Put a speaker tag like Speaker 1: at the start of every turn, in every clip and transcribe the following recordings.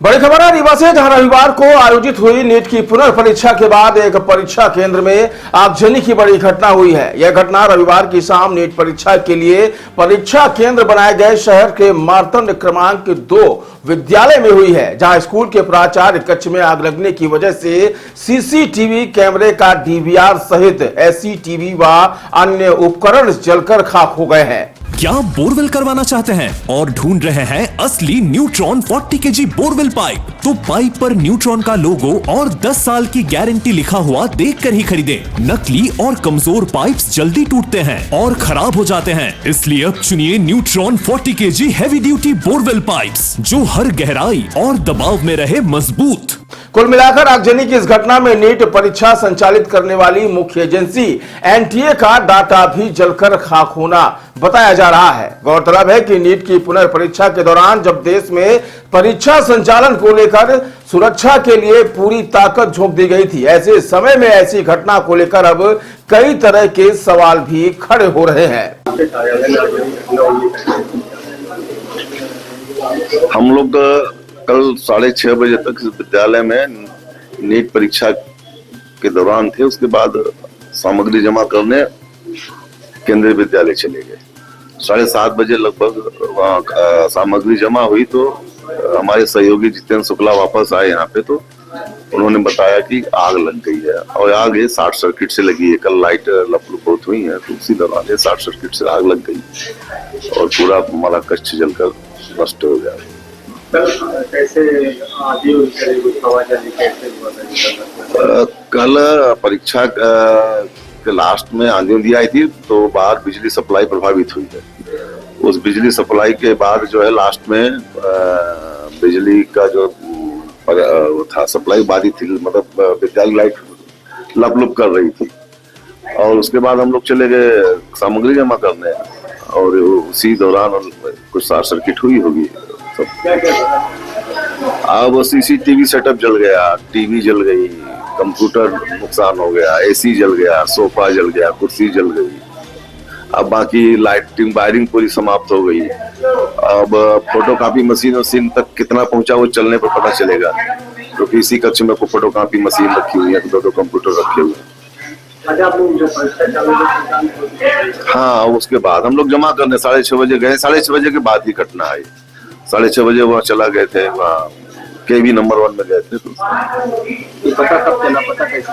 Speaker 1: बड़ी खबर है रीवा से, जहां रविवार को आयोजित हुई नीट की पुनर्परीक्षा के बाद एक परीक्षा केंद्र में आगजनी की बड़ी घटना हुई है। यह घटना रविवार की शाम नीट परीक्षा के लिए परीक्षा केंद्र बनाए गए शहर के मार्तंड क्रमांक 2 विद्यालय में हुई है, जहां स्कूल के प्राचार्य कक्ष में आग लगने की वजह से सीसीटीवी कैमरे का डीवीआर सहित एससीटीवी व अन्य उपकरण जलकर खाक हो गए हैं।
Speaker 2: क्या बोरवेल करवाना चाहते हैं और ढूंढ रहे हैं असली न्यूट्रॉन 40 केजी बोरवेल पाइप? तो पाइप पर न्यूट्रॉन का लोगो और 10 साल की गारंटी लिखा हुआ देखकर ही खरीदें। नकली और कमजोर पाइप्स जल्दी टूटते हैं और खराब हो जाते हैं, इसलिए अब चुनिए neutron 40 KG heavy duty borewell pipes, जो हर गहराई और दबाव में रहे मजबूत।
Speaker 1: कुल मिलाकर आगजनी की इस घटना में नीट परीक्षा संचालित करने वाली मुख्य एजेंसी एनटीए का डाटा भी जलकर खाक होना बताया जा रहा है। गौरतलब है कि नीट की पुनर्परीक्षा के दौरान जब देश में परीक्षा संचालन को लेकर सुरक्षा के लिए पूरी ताकत झोंक दी गई थी, ऐसे समय में ऐसी घटना को लेकर अब कई तरह के सवाल भी खड़े हो रहे हैं।
Speaker 3: हम लोग कल 6:30 बजे तक विद्यालय में नीट परीक्षा के दौरान थे। उसके बाद सामग्री जमा करने केंद्रीय विद्यालय चले गए। 7:30 बजे लगभग वहाँ सामग्री जमा हुई तो हमारे सहयोगी जितेंद्र शुक्ला वापस आए यहाँ पे, तो उन्होंने बताया कि आग लग गई है और आग ये शॉर्ट सर्किट से लगी है। कल लाइट लपलुप बहुत हुई है तो उसी दौरान ये शॉर्ट सर्किट से आग लग गई और पूरा हमारा कक्ष जलकर नष्ट हो गया।
Speaker 4: कैसे आगे
Speaker 3: कल परीक्षा के लास्ट में आंधी आई थी तो बाहर बिजली सप्लाई प्रभावित हुई है। उस बिजली सप्लाई के बाद जो है लास्ट में बिजली का जो था सप्लाई बाधित थी, मतलब विद्यालय लाइट लपलुप कर रही थी और उसके बाद हम लोग चले गए सामग्री जमा करने और उसी दौरान कुछ शॉर्ट सर्किट हुई होगी। अब सीसीटीवी सेटअप जल गया, टीवी जल गई, कंप्यूटर नुकसान हो गया, एसी जल गया, सोफा जल गया, कुर्सी जल गई। अब बाकी लाइटिंग वायरिंग पूरी समाप्त हो गई। अब फोटोकॉपी मशीन तक कितना पहुंचा वो चलने पर पता चलेगा, क्योंकि इसी कक्ष में फोटोकॉपी मशीन रखी हुई है, 2 कंप्यूटर रखे हुए हैं। हाँ, उसके बाद हम लोग जमा करने 6:30 बजे गए। 6:30 बजे के बाद ही घटना आई। 6:30 बजे वहाँ चला गए थे, वहाँ केवी नंबर 1 में गए थे तो
Speaker 4: पता कैसे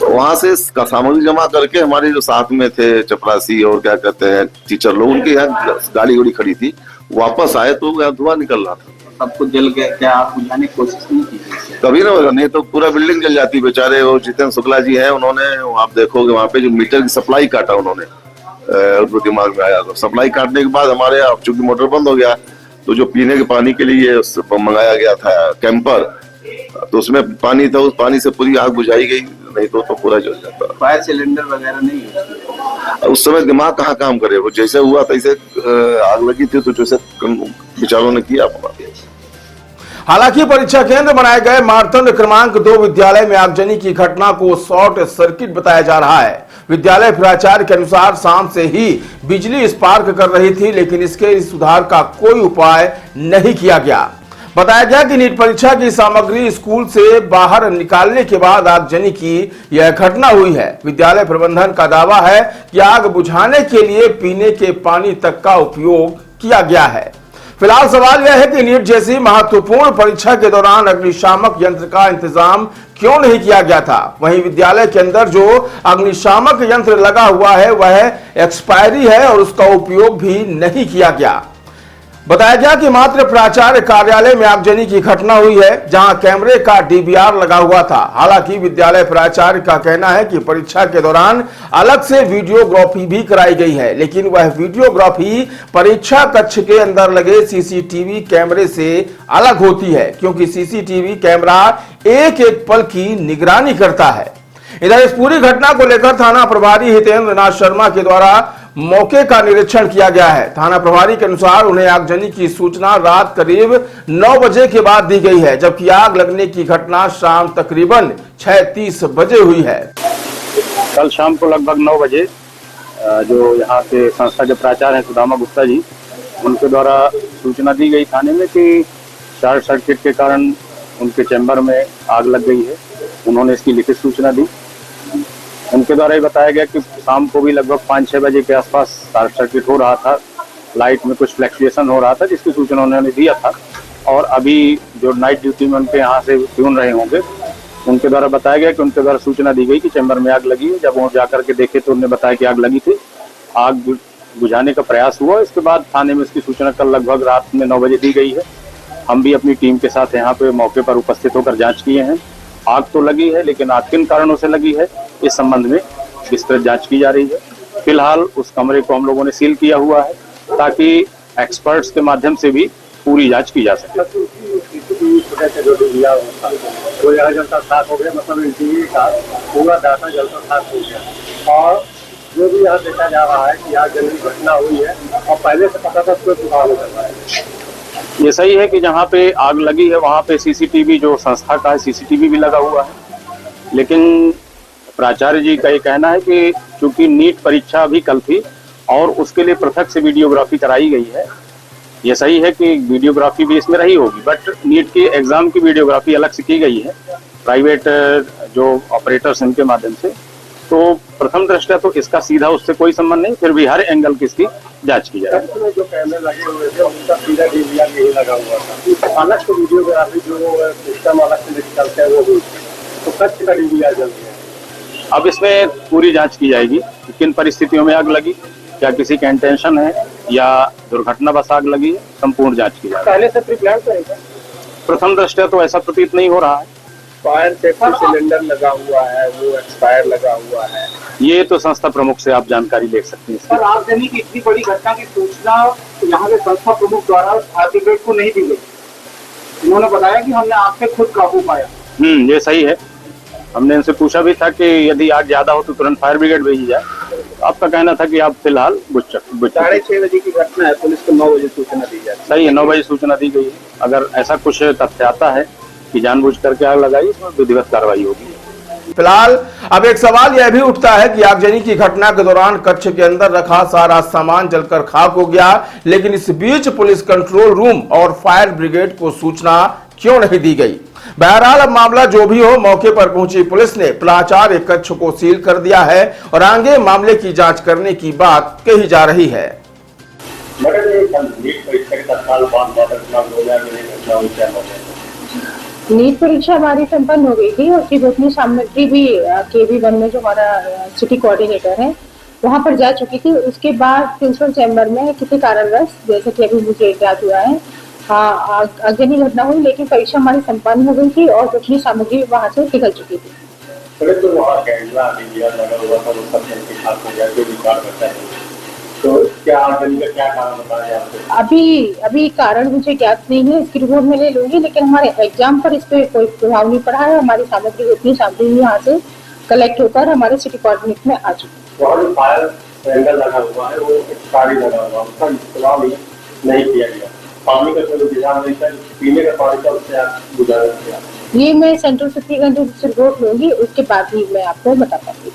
Speaker 3: वहाँ से सामग्री जमा करके हमारे जो साथ में थे चपरासी और क्या कहते हैं टीचर लोग, उनके यहाँ गाड़ी उड़ी खड़ी थी, वापस आए तो यहाँ धुआं निकल रहा था।
Speaker 4: सब कुछ जल गया। क्या आप बुझाने की कोशिश नहीं की?
Speaker 3: कभी नहीं तो पूरा बिल्डिंग जल जाती। बेचारे वो जितेंद्र शुक्ला जी हैं, उन्होंने आप देखोगे वहाँ पे जो मीटर की सप्लाई काटा उन्होंने, दिमाग में आया। सप्लाई काटने के बाद हमारे चूंकि मोटर बंद हो गया तो जो पीने के पानी के लिए मंगाया गया था कैंपर, तो उसमें पानी था, उस पानी से पूरी आग बुझाई गई, नहीं तो पूरा जल जाता।
Speaker 4: फायर सिलेंडर वगैरह नहीं?
Speaker 3: उस समय दिमाग कहाँ काम करे, वो जैसे हुआ तैसे आग लगी थी तो जैसे विचारों ने किया।
Speaker 1: हालांकि परीक्षा केंद्र बनाए गए मार्तंड क्रमांक 2 विद्यालय में आगजनी की घटना को शॉर्ट सर्किट बताया जा रहा है। विद्यालय प्राचार्य के अनुसार शाम से ही बिजली स्पार्क कर रही थी, लेकिन इसके सुधार का कोई उपाय नहीं किया गया। बताया गया कि नीट परीक्षा की सामग्री स्कूल से बाहर निकालने के बाद आगजनी की यह घटना हुई है। विद्यालय प्रबंधन का दावा है कि आग बुझाने के लिए पीने के पानी तक का उपयोग किया गया है। फिलहाल सवाल यह है कि नीट जैसी महत्वपूर्ण परीक्षा के दौरान अग्निशामक यंत्र का इंतजाम क्यों नहीं किया गया था। वहीं विद्यालय के अंदर जो अग्निशामक यंत्र लगा हुआ है वह एक्सपायरी है और उसका उपयोग भी नहीं किया गया। बताया गया कि मात्र प्राचार्य कार्यालय में आगजनी की घटना हुई है, जहां कैमरे का डीवीआर लगा हुआ था। हालांकि विद्यालय प्राचार्य का कहना है कि परीक्षा के दौरान अलग से वीडियोग्राफी भी कराई गई है, लेकिन वह वीडियोग्राफी परीक्षा कक्ष के अंदर लगे सीसीटीवी कैमरे से अलग होती है, क्योंकि सीसीटीवी कैमरा एक एक पल की निगरानी करता है। इधर इस पूरी घटना को लेकर थाना प्रभारी हितेंद्र नाथ शर्मा के द्वारा मौके का निरीक्षण किया गया है। थाना प्रभारी के अनुसार उन्हें आगजनी की सूचना रात करीब 9 बजे के बाद दी गई है, जबकि आग लगने की घटना शाम तकरीबन 6:30 बजे हुई है।
Speaker 4: कल शाम को लगभग 9 बजे जो यहाँ के संस्था के प्राचार्य हैं सुदामा गुप्ता जी, उनके द्वारा सूचना दी गई थाने में कि शॉर्ट सर्किट के कारण उनके चैम्बर में आग लग गई है। उन्होंने इसकी लिखित सूचना दी। उनके द्वारा ये बताया गया कि शाम को भी लगभग 5-6 बजे के आसपास शॉर्ट सर्किट हो रहा था, लाइट में कुछ फ्लक्चुएशन हो रहा था, जिसकी सूचना उन्होंने दिया था। और अभी जो नाइट ड्यूटी में उनके यहाँ से सुन रहे होंगे, उनके द्वारा बताया गया कि उनके द्वारा सूचना दी गई कि चैम्बर में आग लगी है। जब वो जाकर के देखे तो उन्होंने बताया कि आग लगी थी। आग बुझाने का प्रयास हुआ। इसके बाद थाने में इसकी सूचना कल लगभग रात में 9 बजे दी गई है। हम भी अपनी टीम के साथ यहाँ पे मौके पर उपस्थित होकर जांच किए हैं। आग तो लगी है, लेकिन आग किन कारणों से लगी है इस संबंध में विस्तृत जांच की जा रही है। फिलहाल उस कमरे को हम लोगों ने सील किया हुआ है ताकि एक्सपर्ट्स के माध्यम से भी पूरी जांच की जा सके।
Speaker 5: पूरा डाटा जलता साफ हो गया और जो भी यहाँ देखा जा रहा है कि यहाँ जंगली घटना हुई है और पहले से पता था कोई सुधार हो रहा है।
Speaker 4: ये सही है कि जहाँ पे आग लगी है वहाँ पे सीसीटीवी जो संस्था का है सीसीटीवी भी लगा हुआ है, लेकिन प्राचार्य जी का ये कहना है कि चूंकि नीट परीक्षा भी कल थी और उसके लिए पृथक से वीडियोग्राफी कराई गई है। ये सही है कि वीडियोग्राफी भी इसमें रही होगी, बट नीट की एग्जाम की वीडियोग्राफी अलग से की गई है प्राइवेट जो ऑपरेटर्स इनके माध्यम से। तो प्रथम दृष्टया तो इसका सीधा उससे कोई संबंध नहीं, फिर भी हर एंगल की इसकी जांच की जाए।
Speaker 5: जो कैमरे लगे हुए थे उनका सीधा डीवीआर नहीं लगा हुआ था, अलग से वीडियोग्राफी जो सिस्टम अलग से चलते हैं वो हुई, तो कच्छ का डीवीआर जल गया।
Speaker 4: अब इसमें पूरी जांच की जाएगी कि किन परिस्थितियों में आग लगी, क्या किसी का इंटेंशन है या दुर्घटनावश आग लगी है, संपूर्ण जांच की जाएगी।
Speaker 5: पहले से प्रिप्लान करेगा।
Speaker 4: प्रथम दृष्टया तो ऐसा प्रतीत नहीं हो रहा है।
Speaker 5: फायर सेफ्टी सिलेंडर लगा हुआ है, वो एक्सपायर लगा हुआ है।
Speaker 4: ये तो संस्था प्रमुख से आप जानकारी ले सकते हैं।
Speaker 5: सर, आगजनी की इतनी बड़ी घटना की सूचना यहाँ के संस्था प्रमुख द्वारा फायर ब्रिगेड को नहीं दी गई। उन्होंने बताया कि हमने आग पे खुद काबू पाया।
Speaker 4: ये सही है। हमने इनसे पूछा भी था कि यदि आग ज्यादा हो तो तुरंत फायर ब्रिगेड भेजी जाए। आपका कहना था कि आप फिलहाल
Speaker 5: 6:30 बजे की घटना है, पुलिस को 9 बजे सूचना दी जाए।
Speaker 4: सही है, 9 बजे सूचना दी गई है। अगर ऐसा कुछ तथ्य आता है कि जानबूझ करके आग लगाई तो विधिवत कार्रवाई होगी।
Speaker 1: फिलहाल अब एक सवाल यह भी उठता है कि आगजनी की घटना के दौरान कक्ष के अंदर रखा सारा सामान जलकर खाक हो गया, लेकिन इस बीच पुलिस कंट्रोल रूम और फायर ब्रिगेड को सूचना क्यों नहीं दी गई। बहरहाल अब मामला जो भी हो, मौके पर पहुंची पुलिस ने प्राचार्य कक्ष को सील कर दिया है और आगे मामले की जांच करने की बात कही जा रही है।
Speaker 6: नीट परीक्षा हमारी संपन्न हो गई थी और उसकी गोपनीय सामग्री भी KB1 में जो हमारा सिटी कोऑर्डिनेटर है वहां पर जा चुकी थी। उसके बाद प्रिंसिपल चैम्बर में किसी कारणवश, जैसे कि अभी मुझे याद हुआ है, आगजनी घटना हुई, लेकिन परीक्षा हमारी संपन्न हो गई थी और गोपनीय सामग्री वहां से निकल चुकी थी।
Speaker 5: तो क्या आगजनी का क्या कारण बताया आपको?
Speaker 6: अभी कारण मुझे ज्ञात नहीं है, इसकी रिपोर्ट मैं ले लूंगी, लेकिन हमारे एग्जाम पर इस पे कोई प्रभाव नहीं पड़ा है। हमारी सामग्री गोपनीय सामग्री यहाँ से कलेक्ट होकर हमारे सिटी कोऑर्डिनेट में आ चुकी है।
Speaker 5: वहाँ जो फायर सिलेंडर लगा हुआ है वो एक्सपायरी लगा हुआ है, उसका इस्तेमाल नहीं किया गया। पानी का कोई इंतजाम नहीं था, पीने का पानी का उससे आप गुजारा किया।
Speaker 6: ये मैं सेंट्रल सिटी का जो रिपोर्ट लूंगी उसके बाद ही मैं आपको बता पाऊंगी।